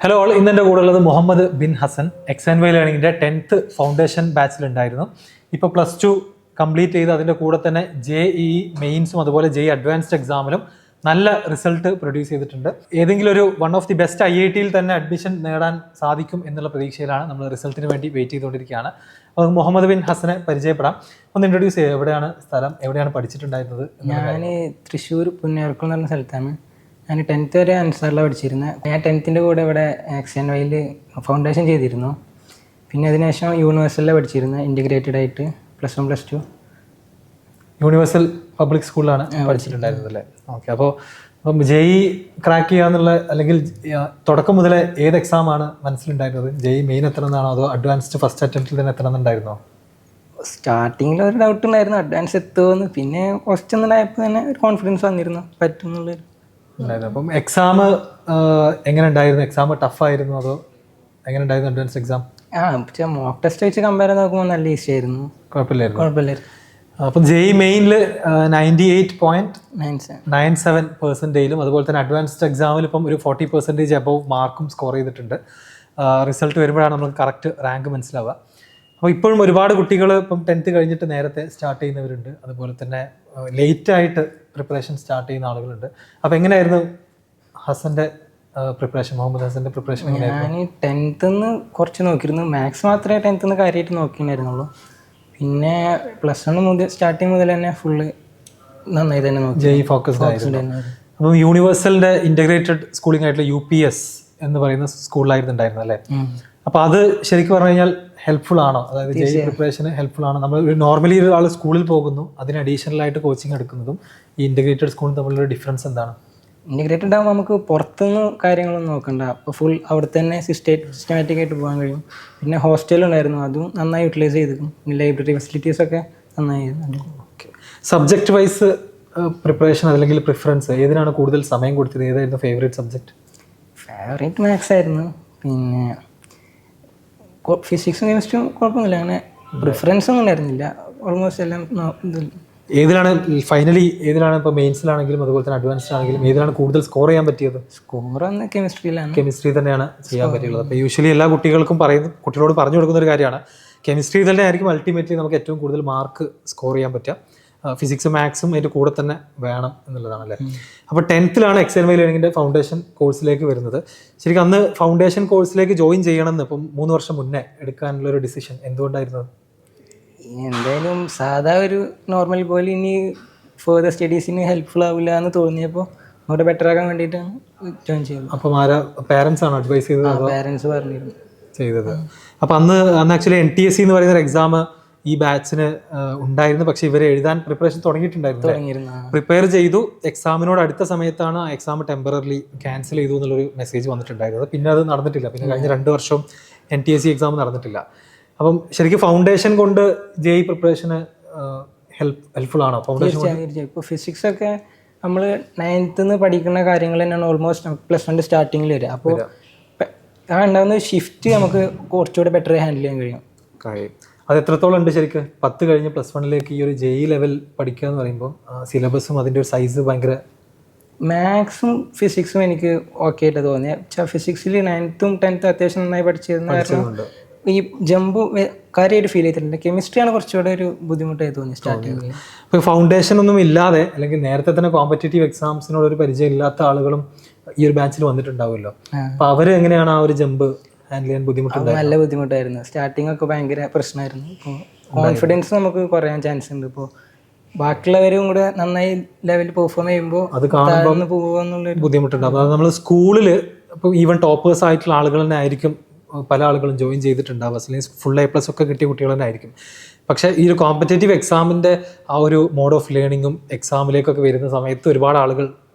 Hello all, ഇന്നെൻ്റെ കൂടെ ഉള്ളത് Muhammad bin Hasan. X and Y ലേണിങ്ങിൻ്റെ 10th ഫൗണ്ടേഷൻ ബാച്ചിലുണ്ടായിരുന്നു. ഇപ്പോൾ +2 കംപ്ലീറ്റ് ചെയ്ത് അതിൻ്റെ കൂടെ തന്നെ JEE മെയിൻസും അതുപോലെ JEE അഡ്വാൻസ്ഡ് എക്സാമിലും നല്ല റിസൾട്ട് പ്രൊഡ്യൂസ് ചെയ്തിട്ടുണ്ട്. ഏതെങ്കിലും ഒരു വൺ ഓഫ് ദി ബെസ്റ്റ് IIT-യിൽ തന്നെ അഡ്മിഷൻ നേടാൻ സാധിക്കും എന്നുള്ള പ്രതീക്ഷയിലാണ് നമ്മൾ റിസൾട്ടിന് വേണ്ടി വെയിറ്റ് ചെയ്തുകൊണ്ടിരിക്കുകയാണ്. അപ്പോൾ മുഹമ്മദ് ബിൻ ഹസനെ പരിചയപ്പെടാം. ഒന്ന് ഇൻട്രൊഡ്യൂസ് ചെയ്യുക. എവിടെയാണ് സ്ഥലം, എവിടെയാണ് പഠിച്ചിട്ടുണ്ടായിരുന്നത്? ഞാൻ തൃശ്ശൂർ പുന്നേർക്കുളം എന്ന് പറഞ്ഞ സ്ഥലത്താണ്. ഞാൻ 10th വരെ അൻസാറിലാണ് പഠിച്ചിരുന്നത്. ഞാൻ 10th കൂടെ ഇവിടെ എക്സ് ആൻഡ് വൈയിൽ ഫൗണ്ടേഷൻ ചെയ്തിരുന്നു. പിന്നെ അതിനുശേഷം യൂണിവേഴ്സലിലാണ് പഠിച്ചിരുന്നത്, ഇൻറ്റഗ്രേറ്റഡ് ആയിട്ട് +1 +2. യൂണിവേഴ്സൽ പബ്ലിക് സ്കൂളിലാണ് പഠിച്ചിട്ടുണ്ടായിരുന്നത് അല്ലേ? ഓക്കെ. അപ്പോൾ JEE ക്രാക്ക് ചെയ്യാന്നുള്ള, അല്ലെങ്കിൽ തുടക്കം മുതലേ ഏത് എക്സാമാണ് മനസ്സിലുണ്ടായിരുന്നത്? JEE മെയിൻ എത്തണമെന്നാണോ അതോ അഡ്വാൻസ്ഡ് ഫസ്റ്റ് അറ്റംപ്റ്റിൽ തന്നെ എത്തണമെന്നുണ്ടായിരുന്നോ? സ്റ്റാർട്ടിങ്ങിൽ ഒരു ഡൗട്ട് ഉണ്ടായിരുന്നു, അഡ്വാൻസ് എത്തുമെന്ന്. പിന്നെ കുറച്ച് ഒന്നുണ്ടായപ്പോൾ തന്നെ ഒരു കോൺഫിഡൻസ് വന്നിരുന്നു, പറ്റും എന്നുള്ളൊരു. അപ്പം എക്സാം എങ്ങനെ ഉണ്ടായിരുന്നു? എക്സാം ടഫായിരുന്നു അതോ എങ്ങനെ ഉണ്ടായിരുന്നു അഡ്വാൻസ് എക്സാം? മോക്ക് ടെസ്റ്റ് വെച്ച് കമ്പയർ ചെയ്ത് നോക്കുമ്പോൾ നല്ല ഈസി ആയിരുന്നു, കുഴപ്പമില്ലായിരുന്നു. അപ്പം JEE മെയിനിൽ 98.97% അതുപോലെ തന്നെ അഡ്വാൻസ്ഡ് എക്സാമിൽ ഇപ്പം ഒരു 40% അബവ് മാർക്കും സ്കോർ ചെയ്തിട്ടുണ്ട്. റിസൾട്ട് വരുമ്പോഴാണ് നമുക്ക് കറക്റ്റ് റാങ്ക് മനസ്സിലാവുക. അപ്പോൾ ഇപ്പോഴും ഒരുപാട് കുട്ടികൾ ഇപ്പം 10th കഴിഞ്ഞിട്ട് നേരത്തെ സ്റ്റാർട്ട് ചെയ്യുന്നവരുണ്ട്, അതുപോലെ തന്നെ ലേറ്റായിട്ട് പ്രിപ്പറേഷൻ സ്റ്റാർട്ട് ചെയ്യുന്ന ആളുകളുണ്ട്. അപ്പോൾ എങ്ങനെയായിരുന്നു ഹസൻ്റെ പ്രിപ്പറേഷൻ, മുഹമ്മദ് ഹസൻ്റെ പ്രിപ്പറേഷൻ എങ്ങനെയായിരുന്നു? ഞാൻ 10th കുറച്ച് നോക്കിയിരുന്നു. മാത്സ് മാത്രമേ 10th കാര്യമായിട്ട് നോക്കിയിട്ടുണ്ടായിരുന്നുള്ളൂ. പിന്നെ +1 മുതൽ സ്റ്റാർട്ടിങ് മുതൽ തന്നെ ഫുള്ള് നന്നായി തന്നെ നോക്കി, JEE ഫോക്കസ്ഡ് ആയിരുന്നു. അപ്പം യൂണിവേഴ്സലിൻ്റെ ഇൻ്റഗ്രേറ്റഡ് സ്കൂളിംഗ് ആയിട്ടുള്ള UPS എന്ന് പറയുന്ന സ്കൂളിലായിരുന്നു ഉണ്ടായിരുന്നത് അല്ലേ? അപ്പോൾ അത് ശരിക്കും പറഞ്ഞു കഴിഞ്ഞാൽ ഹെൽപ്ഫുൾ ആണോ? അതായത് JEE പ്രിപ്പറേഷന് ഹെൽപ്ഫുൾ ആണോ? നമ്മൾ നോർമലി ഒരാൾ സ്കൂളിൽ പോകുന്നു, അതിന് അഡീഷണലായിട്ട് കോച്ചിങ് എടുക്കുന്നതും ഈ ഇൻ്റഗ്രേറ്റഡ് സ്കൂളും തമ്മിലുള്ള ഡിഫറൻസ് എന്താണ്? ഇൻ്റഗ്രേറ്റഡ് ആകുമ്പോൾ നമുക്ക് പുറത്തുനിന്ന് കാര്യങ്ങളൊന്നും നോക്കണ്ട, അപ്പോൾ ഫുൾ അവിടെ തന്നെ സിസ്റ്റമാറ്റിക് ആയിട്ട് പോകാൻ കഴിയും. പിന്നെ ഹോസ്റ്റലുണ്ടായിരുന്നു, അതും നന്നായി യൂട്ടിലൈസ് ചെയ്തിരിക്കും. പിന്നെ ലൈബ്രറി ഫെസിലിറ്റീസൊക്കെ നന്നായി. ഓക്കെ. സബ്ജക്റ്റ് വൈസ് പ്രിപ്പറേഷൻ അല്ലെങ്കിൽ പ്രിഫറൻസ് ഏതിനാണ് കൂടുതൽ സമയം കൊടുത്തത്? ഏതായിരുന്നു ഫേവറേറ്റ് സബ്ജക്റ്റ്? ഫേവറേറ്റ് മാത്സ് ആയിരുന്നു. പിന്നെ ഫിസിക്സും കെമിസ്ട്രിയും കുഴപ്പമൊന്നുമില്ല, അങ്ങനെ പ്രിഫറൻസ് ഒന്നും ഉണ്ടായിരുന്നില്ല. ഓൾമോസ്റ്റ് എല്ലാം ഏതിലാണ് ഫൈനലി, ഏതിലാണ് ഇപ്പോൾ മെയിൻസിലാണെങ്കിലും അതുപോലെ തന്നെ അഡ്വാൻസ്ഡ് ആണെങ്കിലും ഏതിലാണ് കൂടുതൽ സ്കോർ ചെയ്യാൻ പറ്റിയത്? സ്കോർ വന്ന് കെമിസ്ട്രിയിലാണ്. കെമിസ്ട്രി തന്നെയാണ് ചെയ്യാൻ പറ്റുള്ളത്. അപ്പോൾ യൂഷ്വലി എല്ലാ കുട്ടികൾക്കും കുട്ടികളോട് പറഞ്ഞു കൊടുക്കുന്ന ഒരു കാര്യമാണ്, കെമിസ്ട്രി തന്നെ ആയിരിക്കും അൾട്ടിമേറ്റ്ലി നമുക്ക് ഏറ്റവും കൂടുതൽ മാർക്ക് സ്കോർ ചെയ്യാൻ പറ്റുക. ഫിസിക്സും മാത്സും അതിൻ്റെ കൂടെ തന്നെ വേണം എന്നുള്ളതാണല്ലേ. അപ്പോൾ 10th എക്സ് ആൻഡ് വൈ ലേണിങ്ങിൻ്റെ ഫൗണ്ടേഷൻ കോഴ്സിലേക്ക് വരുന്നത്. ശരിക്കും അന്ന് ഫൗണ്ടേഷൻ കോഴ്സിലേക്ക് ജോയിൻ ചെയ്യണമെന്ന് ഇപ്പം 3 വർഷം മുന്നേ എടുക്കാനുള്ളൊരു ഡിസിഷൻ എന്തുകൊണ്ടായിരുന്നു? എന്തായാലും സാധാ ഒരു നോർമൽ പോലെ ഇനി ഫർദർ സ്റ്റഡീസിന് ഹെൽപ്ഫുൾ ആവില്ല എന്ന് തോന്നിയപ്പോൾ അവിടെ ബെറ്റർ ആക്കാൻ വേണ്ടിയിട്ടാണ് ജോയിൻ ചെയ്തത്. അപ്പം പാരൻസ് ആണോ അഡ്വൈസ് ചെയ്തത്? പാരൻസ് പറഞ്ഞിരുന്നു ചെയ്തത്. അപ്പം അന്ന് ആക്ച്വലി NTSC എന്ന് പറയുന്ന ഒരു എക്സാം ഈ ബാച്ചിന് ഉണ്ടായിരുന്നു, പക്ഷെ ഇവരെ എഴുതാൻ പ്രിപ്പറേഷൻ തുടങ്ങിയിട്ടുണ്ടായിരുന്നു. പ്രിപ്പയർ ചെയ്തു, എക്സാമിനോട് അടുത്ത സമയത്താണ് ആ എക്സാം ടെമ്പററിലി ക്യാൻസൽ ചെയ്തു എന്നുള്ളൊരു മെസ്സേജ് വന്നിട്ടുണ്ടായിരുന്നത്. പിന്നെ അത് നടന്നിട്ടില്ല. പിന്നെ കഴിഞ്ഞ 2 വർഷവും NTSC എക്സാം നടന്നിട്ടില്ല. അപ്പം ശരിക്കും ഫൗണ്ടേഷൻ കൊണ്ട് JEE പ്രിപ്പറേഷന് ഹെൽപ്ഫുൾ ആണോ? ഫൗണ്ടേഷൻ ഇപ്പോൾ ഫിസിക്സ് ഒക്കെ നമ്മൾ 9th പഠിക്കുന്ന കാര്യങ്ങൾ തന്നെയാണ് ഓൾമോസ്റ്റ് +1 സ്റ്റാർട്ടിങ്ങിൽ വരിക. അപ്പോൾ ആ ഉണ്ടാകുന്ന ഷിഫ്റ്റ് നമുക്ക് കുറച്ചുകൂടെ ബെറ്റർ ഹാൻഡിൽ ചെയ്യാൻ കഴിയും. അത് എത്രത്തോളം ഉണ്ട് ശരിക്കും? 10 കഴിഞ്ഞ് +1 ഈ ഒരു JEE ലെവൽ പഠിക്കുക എന്ന് പറയുമ്പോൾ സിലബസും അതിൻ്റെ ഒരു സൈസ് ഭയങ്കര. മാത്സും ഫിസിക്സും എനിക്ക് ഓക്കെ ആയിട്ട് തോന്നിയ. ഫിസിക്സിൽ 9th 10th അത്യാവശ്യം നന്നായി പഠിച്ചിരുന്നു. ഈ ജമ്പ് കാര്യമായിട്ട് ഫീൽ ചെയ്തിട്ടുണ്ട്. കെമിസ്ട്രിയാണ് കുറച്ചുകൂടെ ഒരു ബുദ്ധിമുട്ടായി തോന്നി സ്റ്റാർട്ടിങ്ങിൽ. ഇപ്പോൾ ഫൗണ്ടേഷൻ ഒന്നും ഇല്ലാതെ അല്ലെങ്കിൽ നേരത്തെ തന്നെ കോമ്പറ്റേറ്റീവ് എക്സാംസിനോട് ഒരു പരിചയം ഇല്ലാത്ത ആളുകളും ഈ ഒരു ബാച്ചിൽ വന്നിട്ടുണ്ടാവുമല്ലോ. അപ്പോൾ അവർ എങ്ങനെയാണ് ആ ഒരു ജമ്പ് ഹാൻഡിൽ ചെയ്യാൻ ബുദ്ധിമുട്ടുണ്ടായിരുന്നു? നല്ല ബുദ്ധിമുട്ടായിരുന്നു. സ്റ്റാർട്ടിംഗ് ഒക്കെ ഭയങ്കര പ്രശ്നമായിരുന്നു. ഇപ്പോൾ കോൺഫിഡൻസ് നമുക്ക് കുറയാൻ ചാൻസ് ഉണ്ട്. ഇപ്പോൾ ബാക്കിയുള്ളവരും കൂടെ നന്നായി ലെവലിൽ പെർഫോം ചെയ്യുമ്പോൾ അത് കാണുമ്പോൾ പോകുമെന്നുള്ള ബുദ്ധിമുട്ടുണ്ടാകും. അത് നമ്മൾ സ്കൂളിൽ ഇപ്പോൾ ഈവൻ ടോപ്പേഴ്സ് ആയിട്ടുള്ള ആളുകൾ തന്നെ ആയിരിക്കും പല ആളുകളും ജോയിൻ ചെയ്തിട്ടുണ്ടാവുക, അല്ലെങ്കിൽ ഫുൾ A+ ഒക്കെ കിട്ടിയ കുട്ടികൾ തന്നെ ആയിരിക്കും. പക്ഷേ ഈ ഒരു കോമ്പറ്റേറ്റീവ് എക്സാമിൻ്റെ ആ ഒരു മോഡ് ഓഫ് ലേണിങ്ങും എക്സാമിലേക്കൊക്കെ വരുന്ന സമയത്ത് ഒരുപാട് ആളുകൾ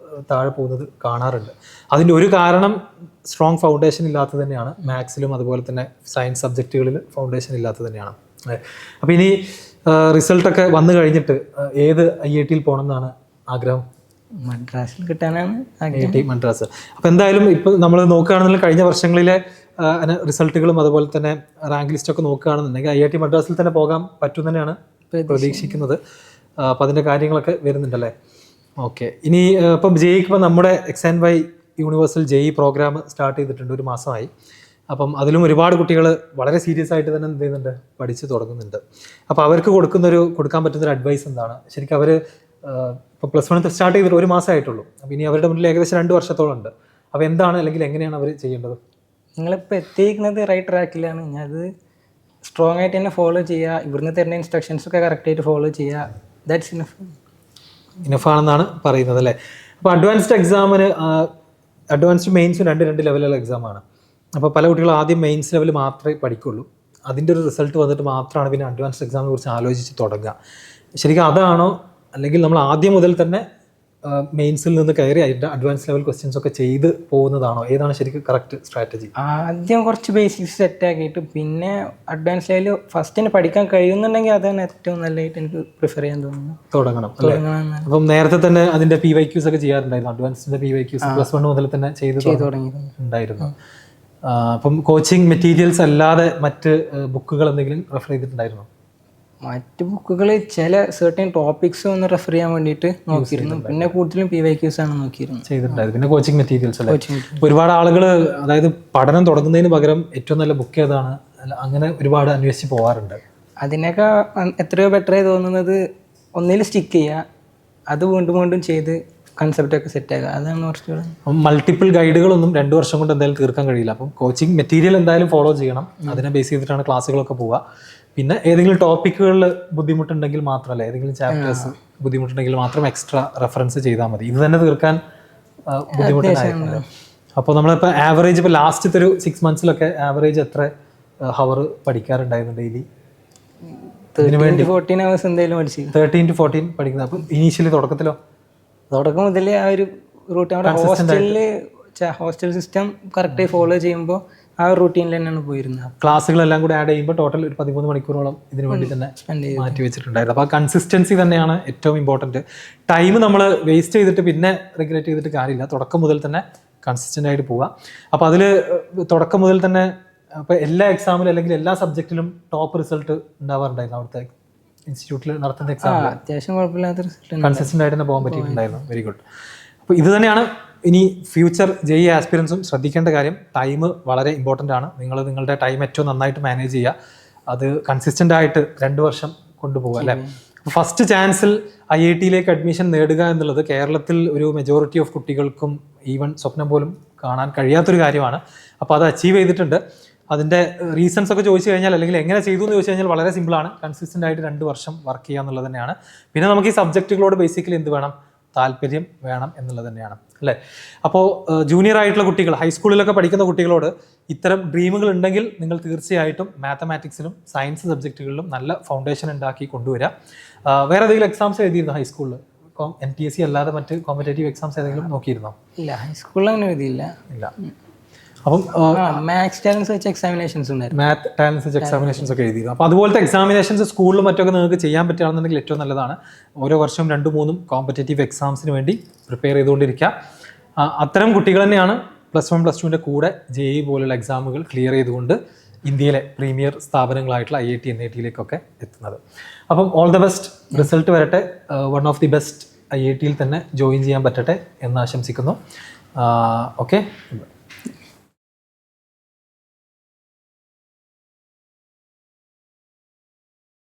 താഴെ പോകുന്നത് കാണാറുണ്ട്. അതിൻ്റെ ഒരു കാരണം സ്ട്രോങ് ഫൗണ്ടേഷൻ ഇല്ലാത്തത് തന്നെയാണ്. മാത്സിലും അതുപോലെ തന്നെ സയൻസ് സബ്ജക്റ്റുകളിൽ ഫൗണ്ടേഷൻ ഇല്ലാത്തത് തന്നെയാണ്. അപ്പോൾ ഇനി റിസൾട്ടൊക്കെ വന്നു കഴിഞ്ഞിട്ട് ഏത് IIT-യിൽ പോകണം എന്നാണ് ആഗ്രഹം? മദ്രാസിൽ കിട്ടാനാണ് IIT മദ്രാസ്. അപ്പോൾ എന്തായാലും ഇപ്പോൾ നമ്മൾ നോക്കുകയാണെന്നുണ്ടെങ്കിൽ കഴിഞ്ഞ വർഷങ്ങളിലെ റിസൾട്ടുകളും അതുപോലെ തന്നെ റാങ്ക് ലിസ്റ്റൊക്കെ നോക്കുകയാണെന്നുണ്ടെങ്കിൽ IIT മദ്രാസിൽ തന്നെ പോകാൻ പറ്റും തന്നെയാണ് പ്രതീക്ഷിക്കുന്നത്. അപ്പോൾ അതിൻ്റെ കാര്യങ്ങളൊക്കെ വരുന്നുണ്ടല്ലേ? ഓക്കെ. ഇനി ഇപ്പം JEE ഇപ്പോൾ നമ്മുടെ X and Y universal JEE programme start ചെയ്തിട്ടുണ്ട്, ഒരു മാസമായി. അപ്പം അതിലും ഒരുപാട് കുട്ടികൾ വളരെ സീരിയസ് ആയിട്ട് തന്നെ എന്ത് ചെയ്യുന്നുണ്ട്, പഠിച്ച് തുടങ്ങുന്നുണ്ട്. അപ്പോൾ അവർക്ക് കൊടുക്കാൻ പറ്റുന്നൊരു അഡ്വൈസ് എന്താണ്? ശരിക്കും അവർ ഇപ്പോൾ +1 സ്റ്റാർട്ട് ചെയ്തിട്ട് ഒരു മാസമായിട്ടുള്ളൂ. അപ്പോൾ ഇനി അവരുടെ മുന്നിൽ ഏകദേശം 2 വർഷത്തോളം ഉണ്ട്. അപ്പോൾ എന്താണ് അല്ലെങ്കിൽ എങ്ങനെയാണ് അവർ ചെയ്യേണ്ടത്? നിങ്ങളിപ്പോൾ എത്തിയിരിക്കുന്നത് റൈറ്റ് ട്രാക്കിലാണ്. ഞാൻ അത് സ്ട്രോങ് ആയിട്ട് തന്നെ ഫോളോ ചെയ്യുക, ഇവിടുന്ന് തരുന്ന ഇൻസ്ട്രക്ഷൻസ് ഒക്കെ കറക്റ്റായിട്ട് ഫോളോ ചെയ്യുക. ദാറ്റ്സ് ഇനഫാണെന്നാണ് പറയുന്നത് അല്ലേ? അപ്പോൾ അഡ്വാൻസ്ഡ് മെയിൻസും രണ്ട് ലെവലുള്ള എക്സാമാണ്. അപ്പോൾ പല കുട്ടികളും ആദ്യം മെയിൻസ് ലെവൽ മാത്രമേ പഠിക്കുള്ളൂ. അതിൻ്റെ ഒരു റിസൾട്ട് വന്നിട്ട് മാത്രമാണ് പിന്നെ അഡ്വാൻസ്ഡ് എക്സാമിനെ കുറിച്ച് ആലോചിച്ച് തുടങ്ങുക. ശരിക്കും അതാണോ, അല്ലെങ്കിൽ നമ്മൾ ആദ്യം മുതൽ തന്നെ മെയിൻസിൽ നിന്ന് കയറി അതിൻ്റെ അഡ്വാൻസ് ലെവൽ ക്വസ്റ്റ്യൻസ് ഒക്കെ ചെയ്ത് പോകുന്നതാണോ? ഏതാണ് ശരിക്കും കറക്റ്റ് സ്ട്രാറ്റജി? ആദ്യം കുറച്ച് ബേസിക്സ് സെറ്റ് ആക്കിയിട്ട് പിന്നെ അഡ്വാൻസ് ലെവൽ ഫസ്റ്റിന് പഠിക്കാൻ കഴിയുന്നുണ്ടെങ്കിൽ അതാണ് ഏറ്റവും നല്ലതായിട്ട് എനിക്ക് പ്രിഫർ ചെയ്യാൻ തോന്നുന്നു. തുടങ്ങണം അല്ലേ? അപ്പം നേരത്തെ തന്നെ അതിൻ്റെ PYQs ഒക്കെ ചെയ്യാറുണ്ടായിരുന്നു. അഡ്വാൻസിൻ്റെ PYQs +1 മുതൽ തന്നെ ചെയ്ത് തുടങ്ങിയിട്ടുണ്ടായിരുന്നു. അപ്പം കോച്ചിങ് മെറ്റീരിയൽസ് അല്ലാതെ മറ്റ് ബുക്കുകൾ എന്തെങ്കിലും റെഫർ ചെയ്തിട്ടുണ്ടായിരുന്നോ? മറ്റ് ബുക്കുകൾ ചില സെർട്ടൻ ടോപ്പിക്സ് ഒന്ന് റെഫർ ചെയ്യാൻ വേണ്ടിയിട്ട് നോക്കിയിരുന്നു. പിന്നെ കൂടുതലും PYQs ആണ് ചെയ്തിട്ടുണ്ടായിരുന്നു. പിന്നെ കോച്ചിങ് മെറ്റീരിയൽസ് അല്ലേ? ഒരുപാട് ആളുകൾ അതായത് പഠനം തുടങ്ങുന്നതിന് പകരം ഏറ്റവും നല്ല ബുക്ക് ഏതാണ് അങ്ങനെ ഒരുപാട് അന്വേഷിച്ച് പോകാറുണ്ട്. അതിനൊക്കെ എത്രയോ ബെറ്ററായി തോന്നുന്നത് ഒന്നിൽ സ്റ്റിക്ക് ചെയ്യുക, അത് വീണ്ടും വീണ്ടും ചെയ്ത് കൺസെപ്റ്റൊക്കെ സെറ്റ് ആക്കുക, അതാണ് കുറച്ചുകൂടെ. മൾട്ടിപ്പിൾ ഗൈഡുകളൊന്നും 2 വർഷം കൊണ്ട് എന്തായാലും തീർക്കാൻ കഴിയില്ല. അപ്പം കോച്ചിങ് മെറ്റീരിയൽ എന്തായാലും ഫോളോ ചെയ്യണം. അതിനെ ബേസ് ചെയ്തിട്ടാണ് ക്ലാസ്സുകളൊക്കെ പോവുക. പിന്നെ ഏതെങ്കിലും ടോപ്പിക്കുകളിൽ ബുദ്ധിമുട്ടുണ്ടെങ്കിൽ മാത്രമല്ല, ഏതെങ്കിലും ചാപ്റ്റേഴ്സ് ബുദ്ധിമുട്ടുണ്ടെങ്കിൽ മാത്രം എക്സ്ട്രാ റെഫറൻസ് ചെയ്താൽ മതി. ഇത് തന്നെ തീർക്കാൻ ബുദ്ധിമുട്ടുണ്ടായിരുന്നു. അപ്പോൾ നമ്മളിപ്പോൾ ആവറേജ് ഇപ്പോൾ ലാസ്റ്റത്തെ ഒരു 6 മന്ത്സിലൊക്കെ ആവറേജ് എത്ര ഹവർ പഠിക്കാറുണ്ടായിരുന്നു ഡെയിലി? 13-14 hours എന്തായാലും പഠിച്ചു. 13 to 14 പഠിക്കുന്നത്. അപ്പം ഇനീഷ്യലി തുടക്കം മുതൽ ആ ഒരു റൂട്ട് ഹോസ്റ്റൽ സിസ്റ്റം കറക്റ്റായി ഫോളോ ചെയ്യുമ്പോൾ ആ ഒരു റൂട്ടീനിൽ തന്നെയാണ് പോയിരുന്നത്. ക്ലാസ്സുകളെല്ലാം കൂടി ആഡ് ചെയ്യുമ്പോൾ ടോട്ടൽ ഒരു 13 മണിക്കൂറോളം ഇതിനു വേണ്ടി തന്നെ മാറ്റി വെച്ചിട്ടുണ്ടായിരുന്നു. അപ്പോൾ ആ കൺസിസ്റ്റൻസി തന്നെയാണ് ഏറ്റവും ഇമ്പോർട്ടൻറ്റ്. ടൈം നമ്മൾ വേസ്റ്റ് ചെയ്തിട്ട് പിന്നെ റെഗുലേറ്റ് ചെയ്തിട്ട് കാര്യമില്ല. തുടക്കം മുതൽ തന്നെ കൺസിസ്റ്റൻ്റ് ആയിട്ട് പോവുക. അപ്പോൾ അതിൽ തുടക്കം മുതൽ തന്നെ ഇപ്പോൾ എല്ലാ എക്സാമിലും അല്ലെങ്കിൽ എല്ലാ സബ്ജക്റ്റിലും ടോപ്പ് റിസൾട്ട് ഉണ്ടാവാറുണ്ടായിരുന്നു. അവിടുത്തെ ഇൻസ്റ്റിറ്റ്യൂട്ടിൽ നടത്തുന്ന എക്സാം അത്യാവശ്യം കുഴപ്പമില്ലാത്ത കൺസിസ്റ്റൻ്റ് ആയിട്ട് തന്നെ പോകാൻ പറ്റിയിട്ടുണ്ടായിരുന്നു. Very good. അപ്പോൾ ഇത് തന്നെയാണ് ഇനി ഫ്യൂച്ചർ JEE ആസ്പിരൻസും ശ്രദ്ധിക്കേണ്ട കാര്യം. ടൈം വളരെ ഇമ്പോർട്ടൻ്റ് ആണ്. നിങ്ങളുടെ ടൈം ഏറ്റവും നന്നായിട്ട് മാനേജ് ചെയ്യുക. അത് കൺസിസ്റ്റൻ്റ് ആയിട്ട് 2 വർഷം കൊണ്ടുപോകുക അല്ലേ? ഫസ്റ്റ് ചാൻസിൽ IIT-യിലേക്ക് അഡ്മിഷൻ നേടുക എന്നുള്ളത് കേരളത്തിൽ ഒരു മെജോറിറ്റി ഓഫ് കുട്ടികൾക്കും ഈവൻ സ്വപ്നം പോലും കാണാൻ കഴിയാത്തൊരു കാര്യമാണ്. അപ്പോൾ അത് അച്ചീവ് ചെയ്തിട്ടുണ്ട്. അതിൻ്റെ റീസൺസ് ഒക്കെ ചോദിച്ചു കഴിഞ്ഞാൽ, അല്ലെങ്കിൽ എങ്ങനെ ചെയ്തു എന്ന് ചോദിച്ചു കഴിഞ്ഞാൽ വളരെ സിമ്പിളാണ്. കൺസിസ്റ്റൻ്റ് ആയിട്ട് 2 വർഷം വർക്ക് ചെയ്യുക എന്നുള്ളത് തന്നെയാണ്. പിന്നെ നമുക്ക് ഈ സബ്ജക്റ്റുകളോട് ബേസിക്കലി എന്ത് വേണം? താല്പര്യം വേണം എന്നുള്ളത് തന്നെയാണ് അല്ലേ? അപ്പോൾ ജൂനിയർ ആയിട്ടുള്ള കുട്ടികൾ, ഹൈസ്കൂളിലൊക്കെ പഠിക്കുന്ന കുട്ടികളോട് ഇത്തരം ഡ്രീമുകൾ ഉണ്ടെങ്കിൽ നിങ്ങൾ തീർച്ചയായിട്ടും മാത്തമാറ്റിക്സിലും സയൻസ് സബ്ജക്റ്റുകളിലും നല്ല ഫൗണ്ടേഷൻ ഉണ്ടാക്കി കൊണ്ടുവരിക. വേറെ ഏതെങ്കിലും എക്സാംസ് എഴുതിയിരുന്നോ ഹൈസ്കൂളിൽ? NTSC അല്ലാതെ മറ്റ് കോമ്പറ്റേറ്റീവ് എക്സാംസ് ഏതെങ്കിലും നോക്കിയിരുന്നോ? ഇല്ല, ഹൈസ്കൂളിൽ അങ്ങനെ എഴുതിയില്ല. ഇല്ല. അപ്പം മാത്സ് ടാലൻസ് വെച്ച് എക്സാമിനേഷൻസ് ഉണ്ടായിരുന്നു. മാത്ത് ടാലൻസ് വെച്ച് എക്സാമിനേഷൻസ് ഒക്കെ എഴുതിയിരുന്നു. അപ്പോൾ അതുപോലത്തെ എക്സാമിനേഷൻസ് സ്കൂളിലും മറ്റൊക്കെ നിങ്ങൾക്ക് ചെയ്യാൻ പറ്റുകയാണെന്നുണ്ടെങ്കിൽ ഏറ്റവും നല്ലതാണ്. ഓരോ വർഷവും 2-3 കോമ്പറ്റേറ്റീവ് എക്സാംസിന് വേണ്ടി പ്രിപ്പയർ ചെയ്തുകൊണ്ടിരിക്കുക. അത്തരം കുട്ടികൾ തന്നെയാണ് +1 +2ൻ്റെ കൂടെ JEE പോലുള്ള എക്സാമുകൾ ക്ലിയർ ചെയ്തുകൊണ്ട് ഇന്ത്യയിലെ പ്രീമിയർ സ്ഥാപനങ്ങളായിട്ടുള്ള IIT NIT-യിലേക്കൊക്കെ എത്തുന്നത്. അപ്പം ഓൾ ദ ബെസ്റ്റ്. റിസൾട്ട് വരട്ടെ. വൺ ഓഫ് ദി ബെസ്റ്റ് IIT-യിൽ തന്നെ ജോയിൻ ചെയ്യാൻ പറ്റട്ടെ എന്ന് ആശംസിക്കുന്നു. ഓക്കെ.